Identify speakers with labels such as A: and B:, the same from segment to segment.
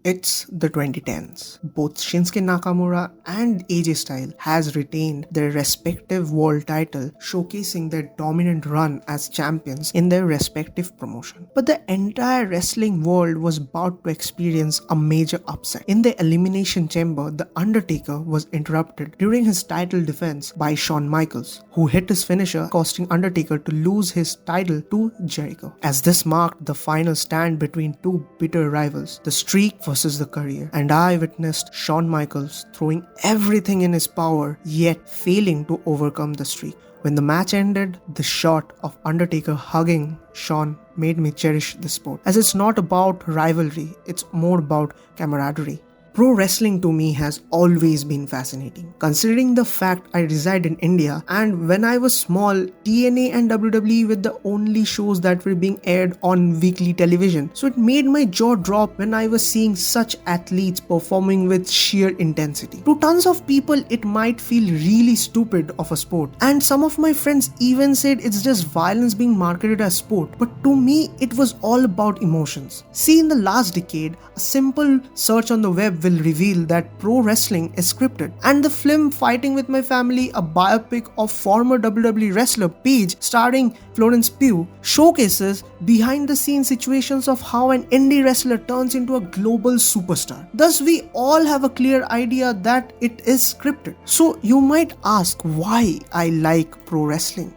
A: It's the 2010s. Both Shinsuke Nakamura and AJ Styles has retained their respective world title, showcasing their dominant run as champions in their respective promotion. But the entire wrestling world was about to experience a major upset. In the Elimination Chamber, The Undertaker was interrupted during his title defense by Shawn Michaels, who hit his finisher, costing Undertaker to lose his title to Jericho. As this marked the final stand between two bitter rivals, the Streak versus the Career, and I witnessed Shawn Michaels throwing everything in his power yet failing to overcome the Streak. When the match ended, the shot of Undertaker hugging Shawn made me cherish the sport, as it's not about rivalry, it's more about camaraderie. Pro wrestling to me has always been fascinating, considering the fact I reside in India, and when I was small, TNA and WWE were the only shows that were being aired on weekly television, so it made my jaw drop when I was seeing such athletes performing with sheer intensity. To tons of people, it might feel really stupid of a sport, and some of my friends even said it's just violence being marketed as sport, but to me, it was all about emotions. See, in the last decade, a simple search on the web will reveal that pro wrestling is scripted, and the film Fighting with My Family, a biopic of former WWE wrestler Paige starring Florence Pugh, showcases behind the scenes situations of how an indie wrestler turns into a global superstar. Thus, we all have a clear idea that it is scripted. So you might ask why I like pro wrestling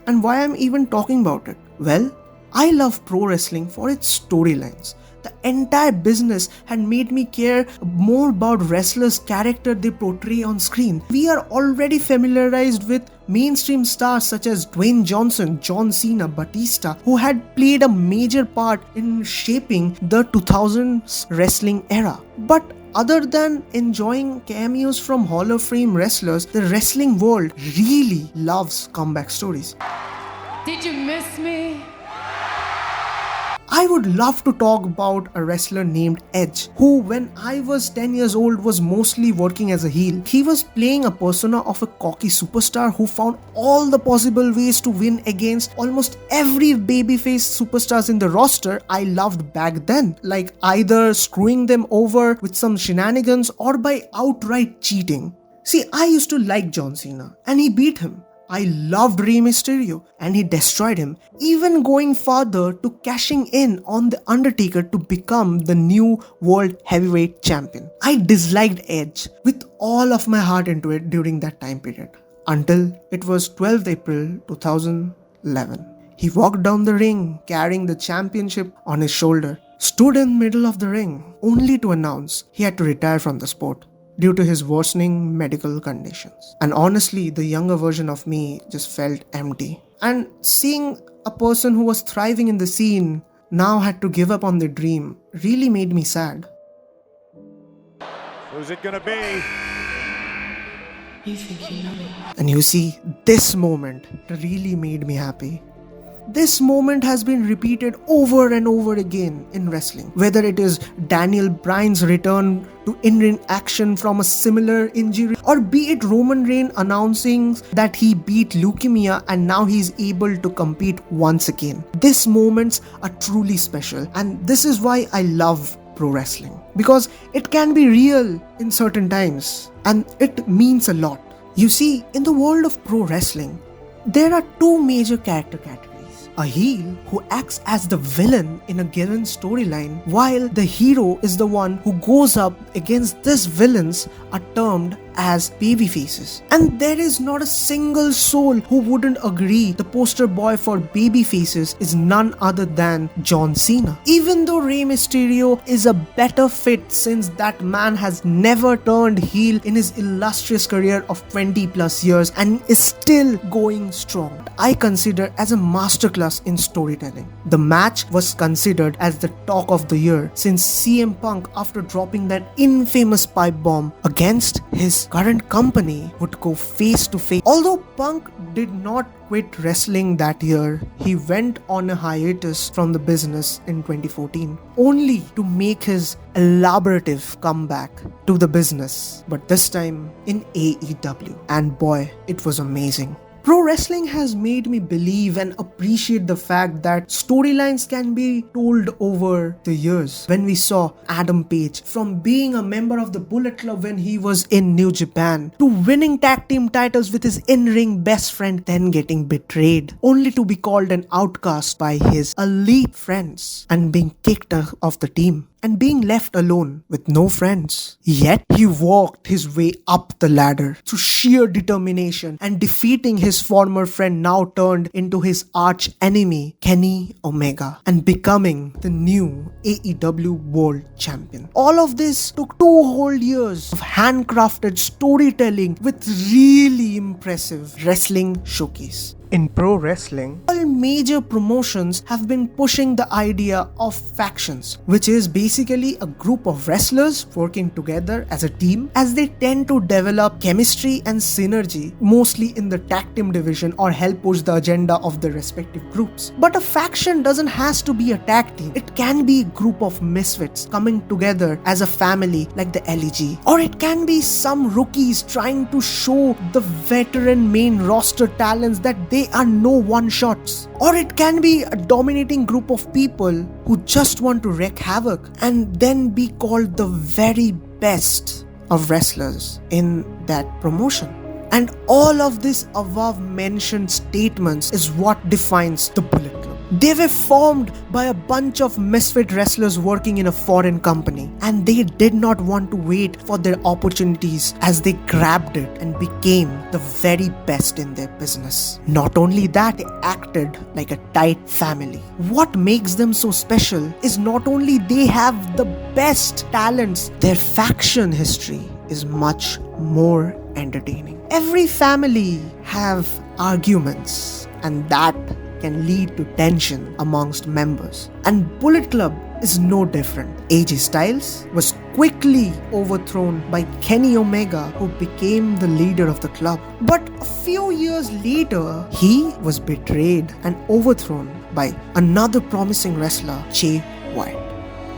A: and why I'm even talking about it. Well, I love pro wrestling for its storylines. The entire business had made me care more about wrestlers' character they portray on screen. We are already familiarized with mainstream stars such as Dwayne Johnson, John Cena, Batista, who had played a major part in shaping the 2000s wrestling era. But other than enjoying cameos from Hall of Fame wrestlers, the wrestling world really loves comeback stories.
B: Did you miss me?
A: I would love to talk about a wrestler named Edge, who when I was 10 years old was mostly working as a heel. He was playing a persona of a cocky superstar who found all the possible ways to win against almost every babyface superstars in the roster I loved back then, like either screwing them over with some shenanigans or by outright cheating. See, I used to like John Cena and he beat him. I loved Rey Mysterio and he destroyed him, even going farther to cashing in on The Undertaker to become the new world heavyweight champion. I disliked Edge with all of my heart into it during that time period, until it was 12th April 2011. He walked down the ring carrying the championship on his shoulder, stood in the middle of the ring only to announce he had to retire from the sport due to his worsening medical conditions. And honestly, the younger version of me just felt empty. And seeing a person who was thriving in the scene now had to give up on their dream really made me sad.
C: Who's it gonna be?
B: You think you know me?
A: And you see, this moment really made me happy. This moment has been repeated over and over again in wrestling. Whether it is Daniel Bryan's return to in-ring action from a similar injury, or be it Roman Reigns announcing that he beat leukemia and now he's able to compete once again. These moments are truly special, and this is why I love pro wrestling. Because it can be real in certain times, and it means a lot. You see, in the world of pro wrestling, there are two major character categories. A heel who acts as the villain in a given storyline, while the hero is the one who goes up against these villains are termed as babyfaces. And there is not a single soul who wouldn't agree the poster boy for babyfaces is none other than John Cena. Even though Rey Mysterio is a better fit since that man has never turned heel in his illustrious career of 20 plus years and is still going strong, I consider as a masterclass in storytelling. The match was considered as the talk of the year since CM Punk, after dropping that infamous pipe bomb against his current company, would go face to face. Although Punk did not quit wrestling that year, he went on a hiatus from the business in 2014, only to make his elaborative comeback to the business, but this time in AEW. And boy, it was amazing. Pro wrestling has made me believe and appreciate the fact that storylines can be told over the years. When we saw Adam Page from being a member of the Bullet Club when he was in New Japan to winning tag team titles with his in-ring best friend, then getting betrayed only to be called an outcast by his elite friends and being kicked off the team and being left alone with no friends. Yet he walked his way up the ladder through sheer determination and defeating his former friend, now turned into his arch enemy Kenny Omega, and becoming the new AEW World Champion. All of this took 2 whole years of handcrafted storytelling with really impressive wrestling showcase. In pro wrestling, all major promotions have been pushing the idea of factions, which is basically a group of wrestlers working together as a team as they tend to develop chemistry and synergy, mostly in the tag team division, or help push the agenda of the respective groups. But a faction doesn't have to be a tag team. It can be a group of misfits coming together as a family like the LEG, or it can be some rookies trying to show the veteran main roster talents that they are no one-shots. Or it can be a dominating group of people who just want to wreak havoc and then be called the very best of wrestlers in that promotion. And all of this above mentioned statements is what defines the Bullet Club. They were formed by a bunch of misfit wrestlers working in a foreign company, and they did not want to wait for their opportunities as they grabbed it and became the very best in their business. Not only that, they acted like a tight family. What makes them so special is not only they have the best talents, their faction history is much more entertaining. Every family have arguments, and that can lead to tension amongst members. And Bullet Club is no different. AJ Styles was quickly overthrown by Kenny Omega, who became the leader of the club. But a few years later, he was betrayed and overthrown by another promising wrestler, Jay White,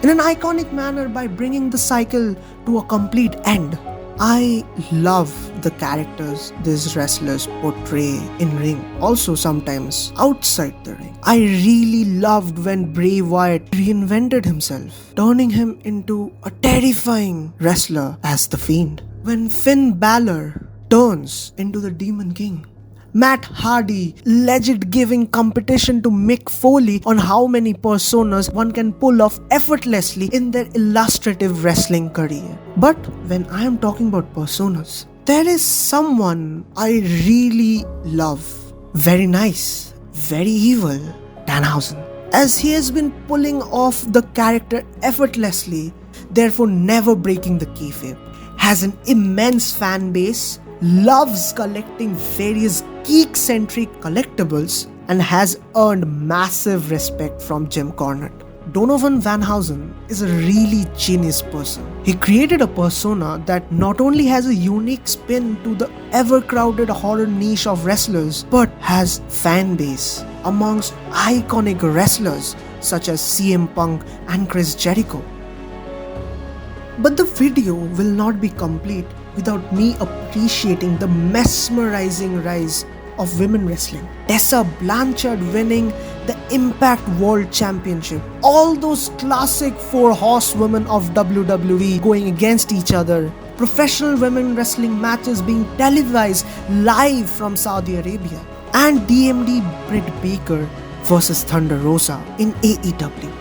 A: in an iconic manner by bringing the cycle to a complete end. I love the characters these wrestlers portray in ring, also sometimes outside the ring. I really loved when Bray Wyatt reinvented himself, turning him into a terrifying wrestler as The Fiend. When Finn Balor turns into the Demon King. Matt Hardy, legend, giving competition to Mick Foley on how many personas one can pull off effortlessly in their illustrative wrestling career. But when I am talking about personas, there is someone I really love. Very nice, very evil, Danhausen. As he has been pulling off the character effortlessly, therefore never breaking the kayfabe, has an immense fan base, loves collecting various geek-centric collectibles, and has earned massive respect from Jim Cornette. Donovan Van Housen is a really genius person. He created a persona that not only has a unique spin to the ever-crowded horror niche of wrestlers, but has fan base amongst iconic wrestlers such as CM Punk and Chris Jericho. But the video will not be complete without me appreciating the mesmerizing rise of women wrestling. Tessa Blanchard winning the Impact World Championship. All those classic 4 horsewomen of WWE going against each other. Professional women wrestling matches being televised live from Saudi Arabia. And DMD Britt Baker versus Thunder Rosa in AEW.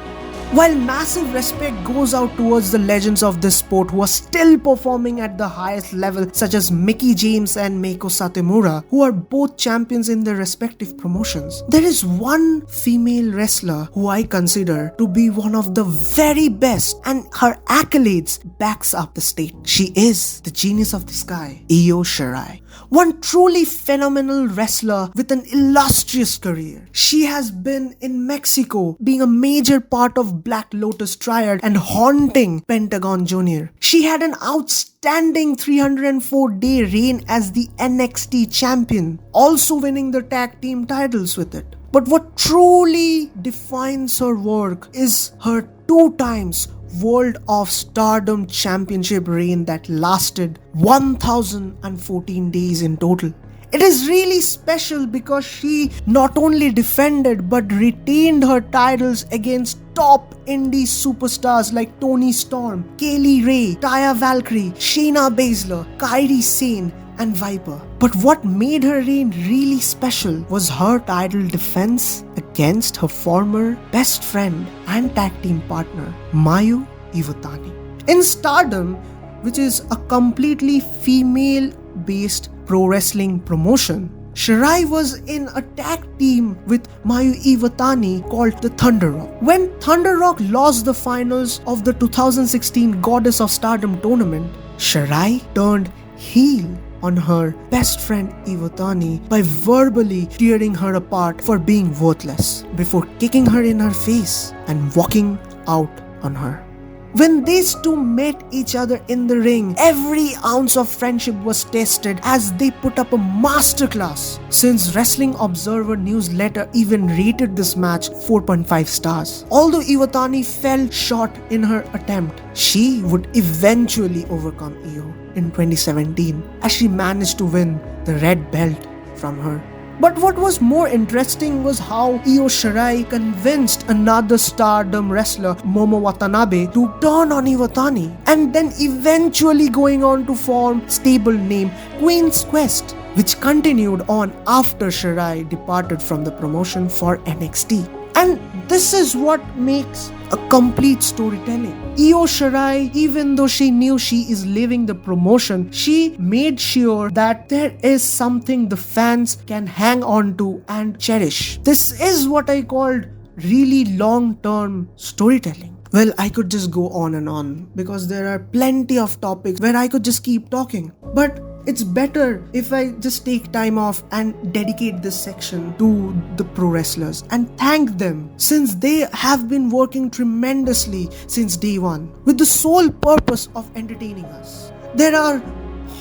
A: While massive respect goes out towards the legends of this sport who are still performing at the highest level, such as Mickie James and Meiko Satomura, who are both champions in their respective promotions, there is one female wrestler who I consider to be one of the very best, and her accolades backs up the state. She is the genius of the sky, Io Shirai. One truly phenomenal wrestler with an illustrious career. She has been in Mexico, being a major part of Black Lotus Triad and haunting Pentagon Jr. She had an outstanding 304-day reign as the NXT champion, also winning the tag team titles with it. But what truly defines her work is her 2 times World of Stardom Championship reign that lasted 1014 days in total. It is really special because she not only defended but retained her titles against top indie superstars like Toni Storm, Kaylee Ray, Taya Valkyrie, Shayna Baszler, Kairi Sane, and Viper. But what made her reign really special was her title defense against her former best friend and tag team partner, Mayu Iwatani. In Stardom, which is a completely female-based pro wrestling promotion, Shirai was in a tag team with Mayu Iwatani called the Thunder Rock. When Thunder Rock lost the finals of the 2016 Goddess of Stardom tournament, Shirai turned heel on her best friend Iwatani by verbally tearing her apart for being worthless before kicking her in her face and walking out on her. When these two met each other in the ring, every ounce of friendship was tested as they put up a masterclass. Since Wrestling Observer newsletter even rated this match 4.5 stars. Although Iwatani fell short in her attempt, she would eventually overcome Io in 2017 as she managed to win the red belt from her. But what was more interesting was how Io Shirai convinced another Stardom wrestler, Momo Watanabe, to turn on Iwatani, and then eventually going on to form stable name Queen's Quest, which continued on after Shirai departed from the promotion for NXT. And this is what makes a complete storytelling. Io Shirai, even though she knew she is leaving the promotion, she made sure that there is something the fans can hang on to and cherish. This is what I called really long-term storytelling. Well, I could just go on and on because there are plenty of topics where I could just keep talking. But it's better if I just take time off and dedicate this section to the pro wrestlers and thank them, since they have been working tremendously since day one with the sole purpose of entertaining us. There are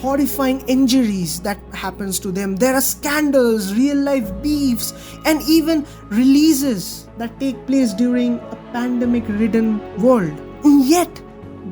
A: horrifying injuries that happens to them. There are scandals, real life beefs, and even releases that take place during a pandemic ridden world. And yet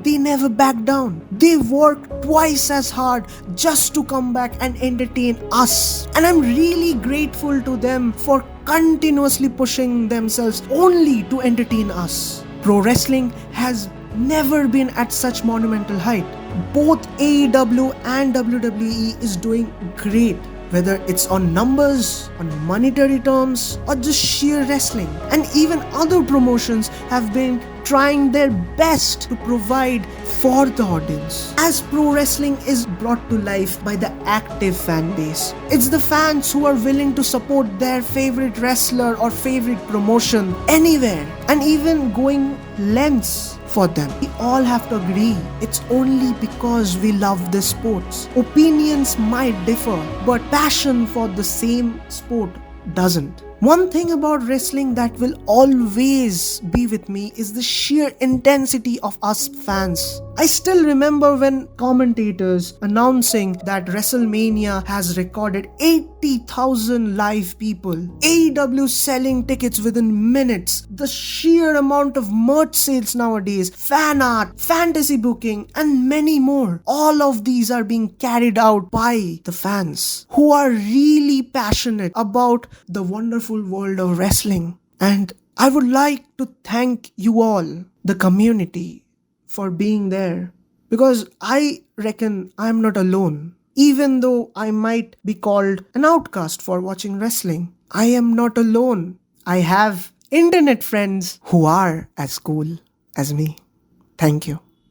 A: they never back down. They work twice as hard just to come back and entertain us. And I'm really grateful to them for continuously pushing themselves only to entertain us. Pro wrestling has never been at such monumental height. Both AEW and WWE is doing great, whether it's on numbers, on monetary terms, or just sheer wrestling. And even other promotions have been trying their best to provide for the audience. As pro wrestling is brought to life by the active fan base, it's the fans who are willing to support their favorite wrestler or favorite promotion anywhere, and even going lengths for them. We all have to agree, it's only because we love the sports. Opinions might differ, but passion for the same sport doesn't. One thing about wrestling that will always be with me is the sheer intensity of us fans. I still remember when commentators announcing that WrestleMania has recorded 80,000 live people, AEW selling tickets within minutes, the sheer amount of merch sales nowadays, fan art, fantasy booking, and many more. All of these are being carried out by the fans who are really passionate about the wonderful world of wrestling. And I would like to thank you all, the community, for being there, because I reckon I'm not alone. Even though I might be called an outcast for watching wrestling, I am not alone. I have internet friends who are as cool as me. Thank you.